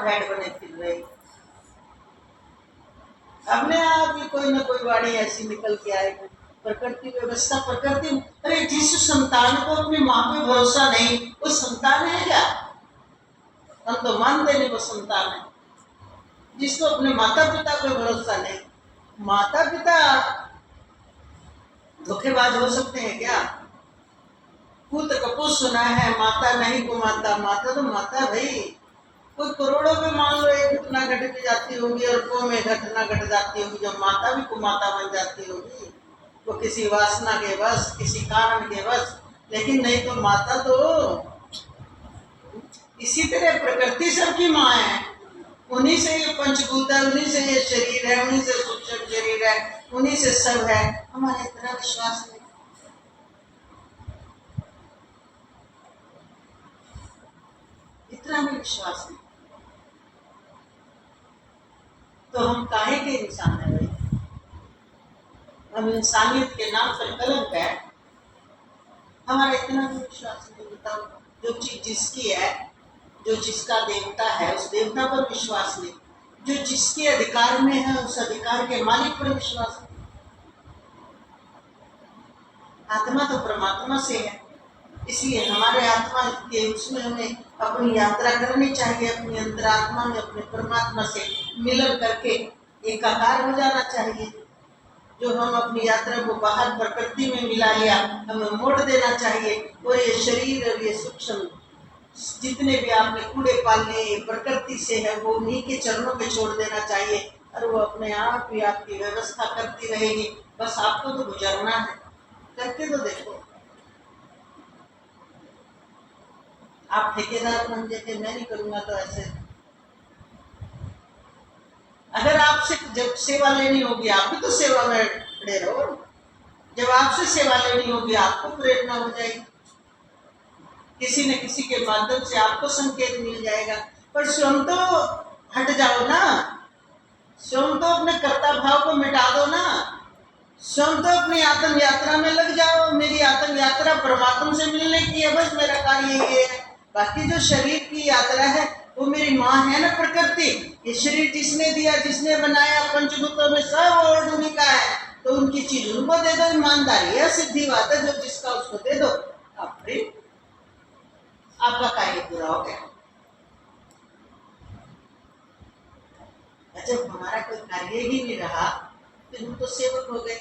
Head बने फिर रहे। अपने आप ही कोई ना कोई वाणी ऐसी निकल के आएगी। प्रकृति व्यवस्था, प्रकृति, अरे जिस संतान को अपनी माँ पे भरोसा नहीं, वो संतान है क्या? हम तो मानते नहीं वो संतान है। जिसको अपने माता पिता पे भरोसा नहीं, माता पिता धोखेबाज हो सकते हैं क्या? पुत्र कपूर सुना है, माता नहीं को माता, माता तो माता भाई। कोई करोड़ों में मान लो एक घटना घट के जाती होगी, अरबों में घटना घट जाती होगी, जब माता भी कुमाता बन जाती होगी, वो किसी वासना के वश, किसी कारण के वश। लेकिन नहीं तो माता तो इसी तरह प्रकृति सबकी माँ है। उन्हीं से ये पंचभूत है, उन्हीं से ये शरीर है, उन्हीं से सूक्ष्म शरीर है, उन्हीं से सब है। हमारा इतना विश्वास नहीं, इतना भी विश्वास नहीं। तो हम काहे के इंसान है भाई? हम इंसानियत के नाम पर कलंक है। हमारा इतना भी विश्वास नहीं। बताओ, जो चीज जिसकी है, जो जिसका देवता है, उस देवता पर विश्वास नहीं। जो जिसके अधिकार में है, उस अधिकार के मालिक पर विश्वास नहीं। आत्मा तो परमात्मा से है, इसलिए हमारे आत्मा के उसमें हमें अपनी यात्रा करनी चाहिए। अपनी अंतरात्मा में अपने परमात्मा से मिलन करके एकाकार हो जाना चाहिए। जो हम अपनी यात्रा को बाहर प्रकृति में मिला लिया, हमें मोड़ देना चाहिए। और ये शरीर और ये सूक्ष्म जितने भी आपने कूड़े पाल लिए प्रकृति से है, वो उन्हीं के चरणों पे छोड़ देना चाहिए। और वो अपने आप ही आपकी व्यवस्था करती रहेगी। बस आपको तो गुजरना है, करके तो देखो। आप ठेकेदार बन जाते, मैं नहीं करूंगा तो ऐसे। अगर आपसे जब सेवा लेनी होगी, आप भी तो सेवा में खड़े रहो। जब आपसे सेवा लेनी होगी, आपको प्रेरणा हो जाएगी, किसी न किसी के माध्यम से आपको संकेत मिल जाएगा। पर स्वयं तो हट जाओ ना, स्वयं तो अपने कर्ता भाव को मिटा दो ना, स्वयं तो अपनी आत्म यात्रा में लग जाओ। मेरी आत्म यात्रा परमात्मा से मिलने की है, बस मेरा कार्य ये है। बाकी जो शरीर की यात्रा है, वो मेरी माँ है ना प्रकृति। ये शरीर जिसने दिया, जिसने बनाया, पंचभूतों में सब और उन्हीं का है, तो उनकी चीज उनको दे दो। ईमानदारी है, सिद्धि बात है। जो जिसका उसको दे दो, आपका कार्य पूरा हो गया। जब हमारा कोई कार्य ही नहीं रहा, तो हम तो सेवक हो गए।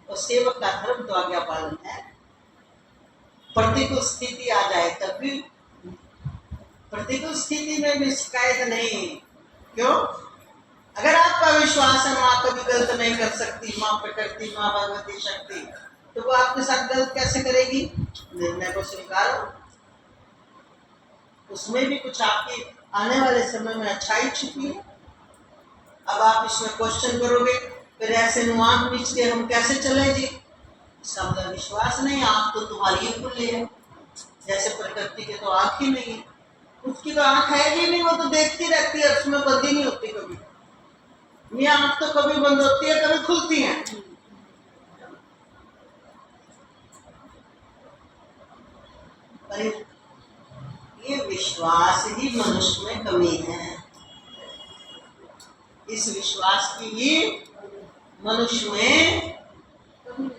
और सेवक का धर्म तो आज्ञा पालन है। प्रतिकूल स्थिति आ जाए तब भी, प्रतिकूल स्थिति में भी शिकायत नहीं। क्यों? अगर आपका विश्वास है माँ कभी गलत नहीं कर सकती, माँ प्रकृति, माँ भगवती शक्ति, तो वो आपके साथ गलत कैसे करेगी? निर्णय को स्वीकारो। उसमें भी कुछ आपकी आने वाले समय में अच्छाई छिपी है। अब आप इसमें क्वेश्चन करोगे, फिर ऐसे आंख बीच के हम कैसे चले जी? इसका मतलब विश्वास नहीं। आंख तो तुम्हारी ही खुली है, जैसे प्रकृति के तो आंख ही नहीं है। उसकी तो आंख है ही नहीं, वो तो देखती रहती है, उसमें बंद ही नहीं होती कभी। ये आंख तो कभी बंद होती है, कभी खुलती है। पर ये विश्वास ही मनुष्य में कमी है। इस विश्वास की ही मनुष्य में कमी।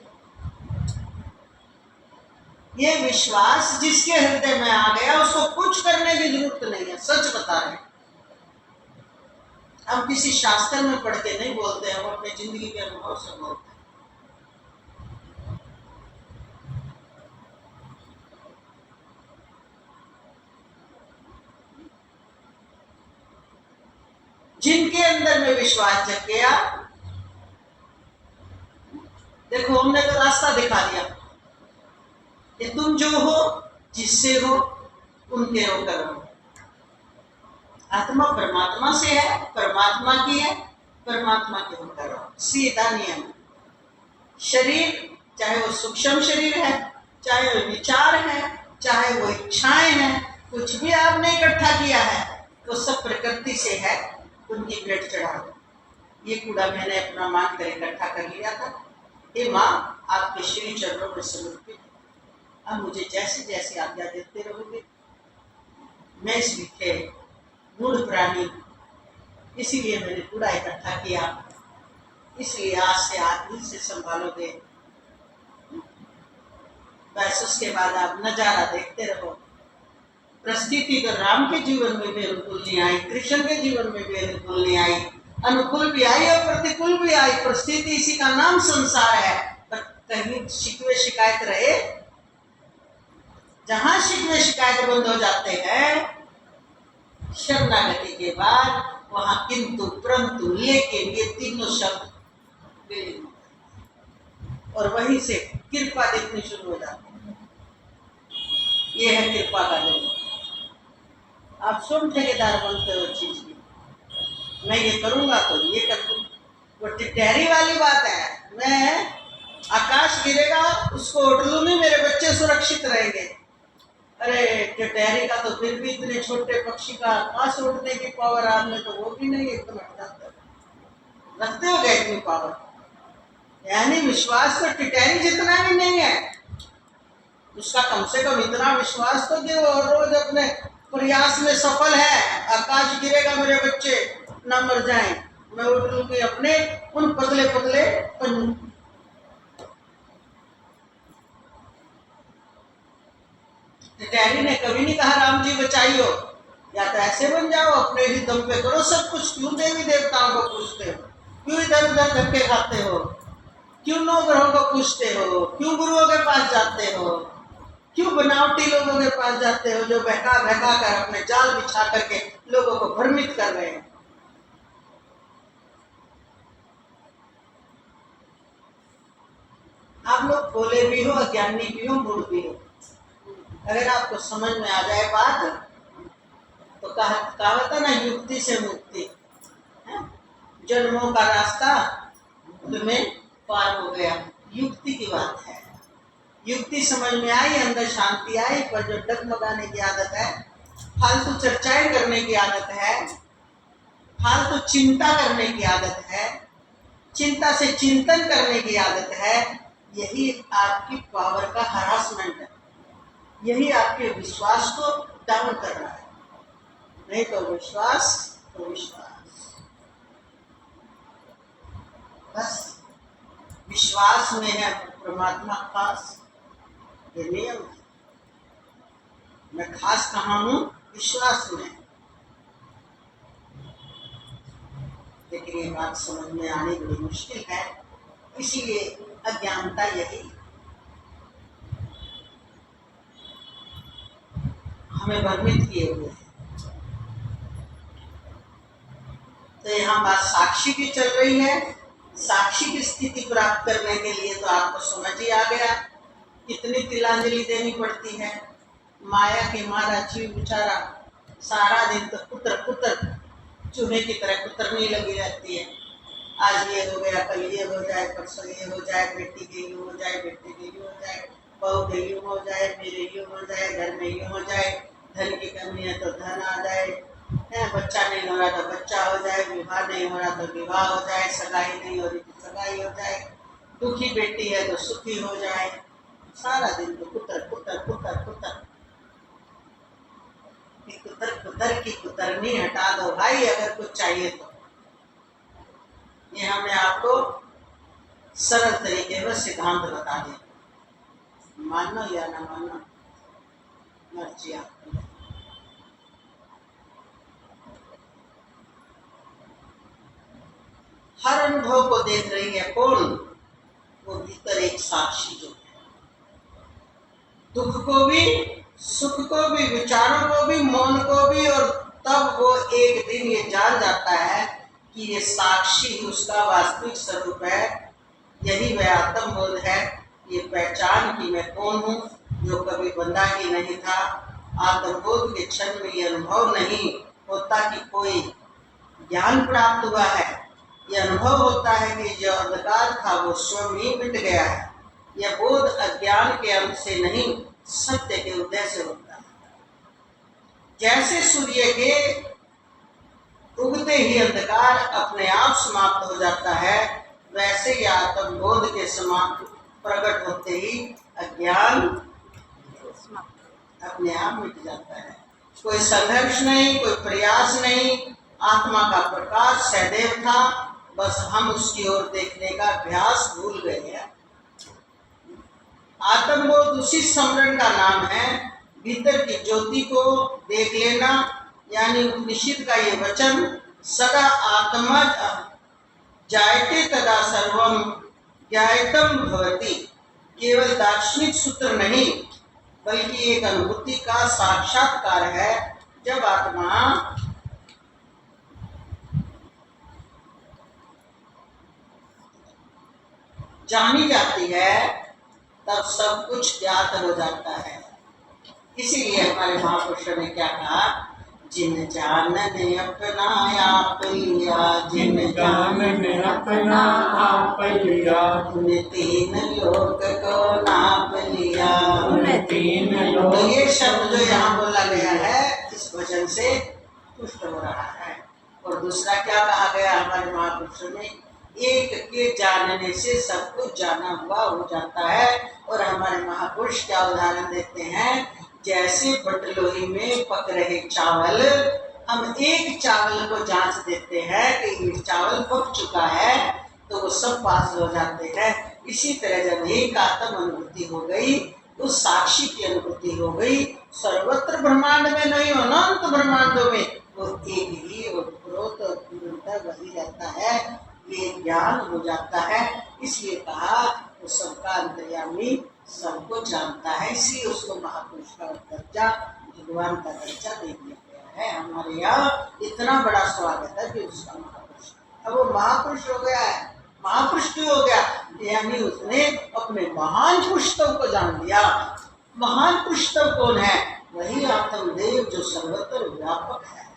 ये विश्वास जिसके हृदय में आ गया, उसको कुछ करने की जरूरत नहीं है। सच बता रहे हैं, हम किसी शास्त्र में पढ़ के नहीं बोलते, हम अपने जिंदगी के अनुभव से बोलते हैं। जिनके अंदर में विश्वास जग गया, देखो हमने तो रास्ता दिखा दिया कि तुम जो हो, जिससे हो, उनके होकर हो। आत्मा परमात्मा से है, परमात्मा की है, परमात्मा के होकर हो। सीधा नियम। शरीर चाहे वो सूक्ष्म शरीर है, चाहे वो विचार है, चाहे वो इच्छाएं हैं, कुछ भी आपने इकट्ठा किया है, वो सब प्रकृति से है। उनकी भेंट चढ़ा दो। ये कूड़ा मैंने अपना मान कर इकट्ठा कर लिया था। हे माँ, आपके श्री चरणों में समर्पित। अब मुझे जैसे जैसे आज्ञा देते रहोगे, मैं इस लिखे मूढ़ प्राणी, इसीलिए मैंने कूड़ा इकट्ठा किया, इसलिए आज से आदमी से संभालोगे। बस उसके बाद आप नजारा देखते रहो। परिस्थिति तो राम के जीवन में भी अनुकूल नहीं आई, कृष्ण के जीवन में भी अनुकूल नहीं आई, अनुकूल भी आई और प्रतिकूल भी आई। परिस्थिति इसी का नाम संसार है। पर कहीं शिकवे शिकायत रहे, जहां शिकवे शिकायत बंद हो जाते हैं शरणागति के बाद, वहां किंतु परंतु लेकिन ये तीनों शब्द विलीन हो जाते और वहीं से कृपा दिखनी शुरू हो जाती है। ये है कृपा का जन्म। आप स्वयं ठेकेदार बनते हो चीज की, मैं ये करूंगा तो ये कर दूं। वो टिटहरी वाली बात है, मैं आकाश गिरेगा उसको उठ लूंगी, मेरे बच्चे सुरक्षित रहेंगे। अरे टिटहरी का तो फिर भी इतने छोटे पक्षी का आकाश उड़ने की पावर आप में तो वो भी नहीं, एकदम रखते हो गए इतनी पावर। यानी विश्वास तो टिटहरी जितना भी नहीं है, उसका कम से कम इतना विश्वास तो कि वो रोज अपने प्रयास में सफल है। आकाश गिरेगा मेरे बच्चे ना मर जाएं, मैं उठ लूंगी अपने उन पतले पतले पंजों। टिटहरी ने कभी नहीं कहा राम जी बचाइयो, या तो ऐसे बन जाओ अपने ही दम पे करो सब कुछ। क्यों देवी देवताओं को पूछते हो, क्यों इधर उधर धक्के खाते हो, क्यों नौ ग्रहों को पूछते हो, क्यों गुरुओं के पास जाते हो, क्यों बनावटी लोगों के पास जाते हो जो बहका बहका कर अपने जाल बिछा करके लोगों को भ्रमित कर रहे हैं। आप लोग भोले भी हो, अज्ञानी भी हो, मूढ़ भी हो। अगर आपको समझ में आ जाए बात तो कहावत है ना, युक्ति से मुक्ति, जन्मों का रास्ता तुम्हें पार हो गया। युक्ति की बात है, युक्ति समझ में आई, अंदर शांति आई। पर जो डगमगाने की आदत है, फालतू चर्चाएं करने की आदत है, फालतू चिंता करने की आदत है, चिंता से चिंतन करने की आदत है, यही आपकी पावर का हरासमेंट है। यही आपके विश्वास को डाउन कर रहा है। नहीं तो विश्वास तो विश्वास, बस विश्वास में है परमात्मा खास, ये नियम है। मैं खास कहाँ हूं? विश्वास में। लेकिन ये बात समझ में आनी बड़ी मुश्किल है, इसीलिए अज्ञानता यही हमें भ्रमित किए हुए है। तो यहाँ बात साक्षी की चल रही है। साक्षी की स्थिति प्राप्त करने के लिए तो आपको समझ ही आ गया कितनी तिलांजलि देनी पड़ती है। माया के मारा जीव बेचारा सारा दिन तो कुतर कुतर चूहे की तरह कुतरनी लगी रहती है। आज ये हो गया, कल ये हो जाए, परसों ये हो जाए, बेटी के यूं हो जाए, बेटे के यूं हो जाए, बहू के यूं हो जाए, मेरे यूं हो जाए, घर में यूं हो जाए, धन की कमी है तो धन आ जाए, बच्चा नहीं हो रहा तो बच्चा हो जाए, विवाह नहीं हो रहा तो विवाह हो जाए, सगाई नहीं हो रही तो सगाई हो जाए, दुखी बेटी है तो सुखी हो जाए। सारा दिन तो कुतर कुतर कुतर कुतर कुतर कुतर की कुतरनी हटा दो भाई, अगर कुछ चाहिए तो। ये हमने आपको सरल तरीके में सिद्धांत बता दिया, मानो या ना मानो मर्जी आपकी। हर अनुभव को देख रही है कौन? वो भीतर एक साक्षी जो है, दुख को भी, सुख को भी, विचारों को भी, मौन को भी। और तब वो एक दिन ये जान जाता है कि ये साक्षी उसका वास्तविक स्वरूप है। यही वह आत्मबोध है, ये पहचान कि मैं कौन हूँ, जो कभी बंधा ही नहीं था। आत्मबोध के क्षण में ये अनुभव नहीं होता कि कोई ज्ञान प्राप्त हुआ है। ये अनुभव होता है कि जो अंधकार था वो स्वयं ही मिट गया है। यह बोध अज्ञान के अंत से नहीं, सत्य के उदय से होता है। जैसे सूर्य के उगते ही अंधकार अपने आप समाप्त हो जाता है, वैसे ही आत्मबोध के समाप्त प्रकट होते ही अज्ञान अपने आप मिट जाता है। कोई संघर्ष नहीं, कोई प्रयास नहीं, आत्मा का प्रकाश सदैव था, बस हम उसकी ओर देखने का अभ्यास भूल गए हैं। आत्मबोध उसी स्मरण का नाम है, भीतर की ज्योति को देख लेना, यानी उपनिषद का ये वचन, सदा आत्मा जायते तदा सर्वम ज्ञायतम भवति, केवल दार्शनिक सूत्र नहीं बल्कि एक अनुभूति का साक्षात्कार है। जब आत्मा जानी जाती है तब सब कुछ ज्ञात हो जाता है। इसीलिए हमारे महापुरुषों ने क्या कहा, जिन जान ने अपना आप लिया, जिन जान ने अपना आप लिया, उन्हें तीन लोक को नाप लिया, उन्हें तीन लोक। तो ये शब्द जो यहाँ बोला गया है इस वचन से पुष्ट हो रहा है। और दूसरा क्या कहा गया हमारे महापुरुषों ने, एक के जानने से सब कुछ जाना हुआ हो जाता है। और हमारे महापुरुष क्या उदाहरण देते हैं, जैसे बटलोही में पक रहे चावल, हम एक चावल को जांच देते हैं कि ये चावल पक चुका है तो वो सब पास हो जाते हैं। इसी तरह जब एक आत्म अनुभूति हो गई, उस साक्षी की अनुभूति हो गई, सर्वत्र ब्रह्मांड में नहीं, अनंत ब्रह्मांडों में वो एक ही और पूर्णतः वही रहता है, ये ज्ञान हो जाता है। इसलिए कहा वो सबका अंतर्यामी, सबको जानता है, इसलिए उसको महापुरुष का दर्जा, भगवान का दर्जा दे दिया गया है। हमारे यहाँ इतना बड़ा स्वागत है कि उसका महापुरुष, अब वो महापुरुष हो गया है। महापुरुष क्यों हो गया, यानी उसने अपने महान पुरुषों को जान लिया। महान पुरुष कौन है, वही आत्मदेव जो सर्वत्र व्यापक है।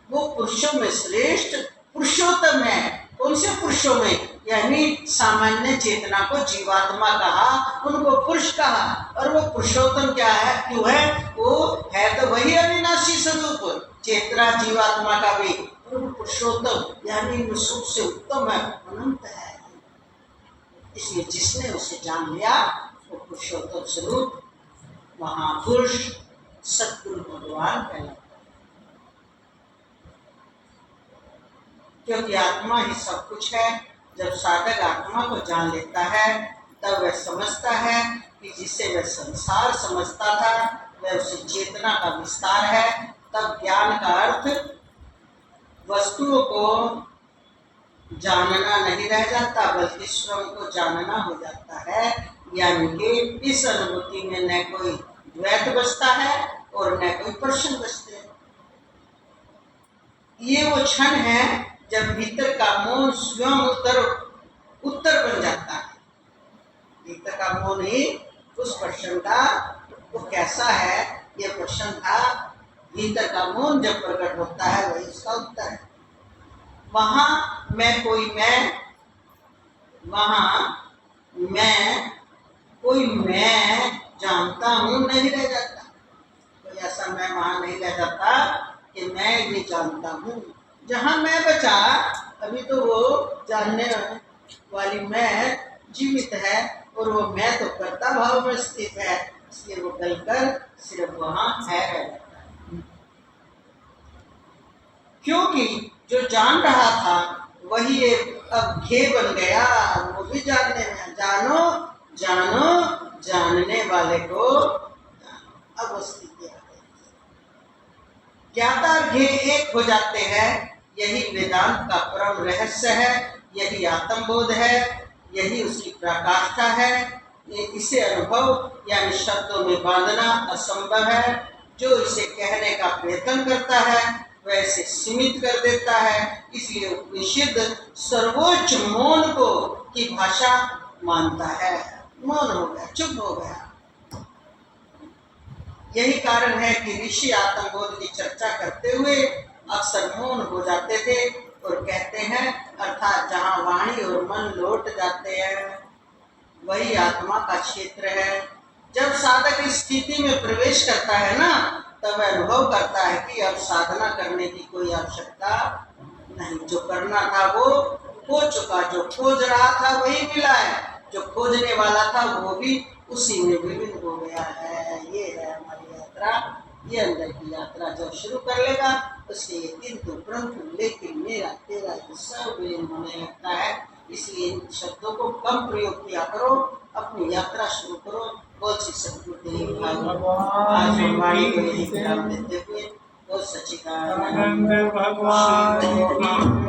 वो पुरुषों में श्रेष्ठ पुरुषोत्तम है। कौन से पुरुषों में, यानी सामान्य चेतना को जीवात्मा कहा, उनको पुरुष कहा। और वो पुरुषोत्तम क्या है, क्यों है, वो है तो वही अविनाशी स्वरूप चेतना जीवात्मा का भी, और वो पुरुषोत्तम यानी सबसे उत्तम है, अनंत है। इसलिए जिसने उसे जान लिया वो पुरुषोत्तम स्वरूप महापुरुष सद्गुरु भगवान कहलाता है। क्योंकि आत्मा ही सब कुछ है। जब साधक आत्मा को जान लेता है तब वह समझता है कि जिसे वह संसार समझता था वह उसी चेतना का विस्तार है। तब ज्ञान का अर्थ वस्तुओं को जानना नहीं रह जाता बल्कि स्वयं को जानना हो जाता है। यानी कि इस अनुभूति में न कोई द्वैत बचता है और न कोई प्रश्न बचते हैं। ये वो क्षण है जब भीतर का मौन स्वयं उत्तर बन जाता है। भीतर का मौन ही उस प्रश्न का, वो कैसा है ये प्रश्न था, भीतर का मौन जब प्रकट होता है वही उसका उत्तर है। वहां मैं कोई मैं, वहां मैं कोई मैं जानता हूं नहीं रह जाता। कोई ऐसा मैं वहां नहीं रह जाता कि मैं ये जानता हूं। जहां मैं बचा, अभी तो वो जानने वाली मैं जीवित है और वो मैं तो कर्ता भाव में स्थित है, इसलिए वो गलकर सिर्फ वहां है। क्योंकि जो जान रहा था वही एक अब ध्येय बन गया, वो भी जानने में। जानो जानो जानने वाले को अब वो स्थिति आ गई। ज्ञाता ध्येय एक हो जाते हैं। यही वेदांत का परम रहस्य है, यही आत्मबोध है, यही उसकी प्रकाष्ठा है। इसे अनुभव यानी शब्दों में बांधना असंभव है। जो इसे कहने का प्रयत्न करता है वह इसे सीमित कर देता है। इसलिए उपनिषद सर्वोच्च मौन को की भाषा मानता है। मौन हो गया, चुप हो गया। यही कारण है कि ऋषि आत्मबोध की चर्चा करते हुए अक्सर मौन हो जाते थे और कहते हैं, अर्थात जहाँ वाणी और मन लौट जाते हैं वही आत्मा का क्षेत्र है। जब साधक इस स्थिति में प्रवेश करता है ना, तब अनुभव करता है कि अब साधना करने की कोई आवश्यकता नहीं। जो करना था वो हो चुका, जो खोज रहा था वही मिला है, जो खोजने वाला था वो भी उसी में विलीन हो गया है। ये है हमारी यात्रा। ये अंदर की यात्रा जब शुरू कर लेगा उसके ये किंतु परंतु लेकिन मेरा तेरा ये सब होने लगता है। इसलिए इन शब्दों को कम प्रयोग किया करो, अपनी यात्रा शुरू करो। बहुत सी सदगुरुदेव आज वाणी को यही विराम देते हुए बहुत सच्चिदानंद भगवान की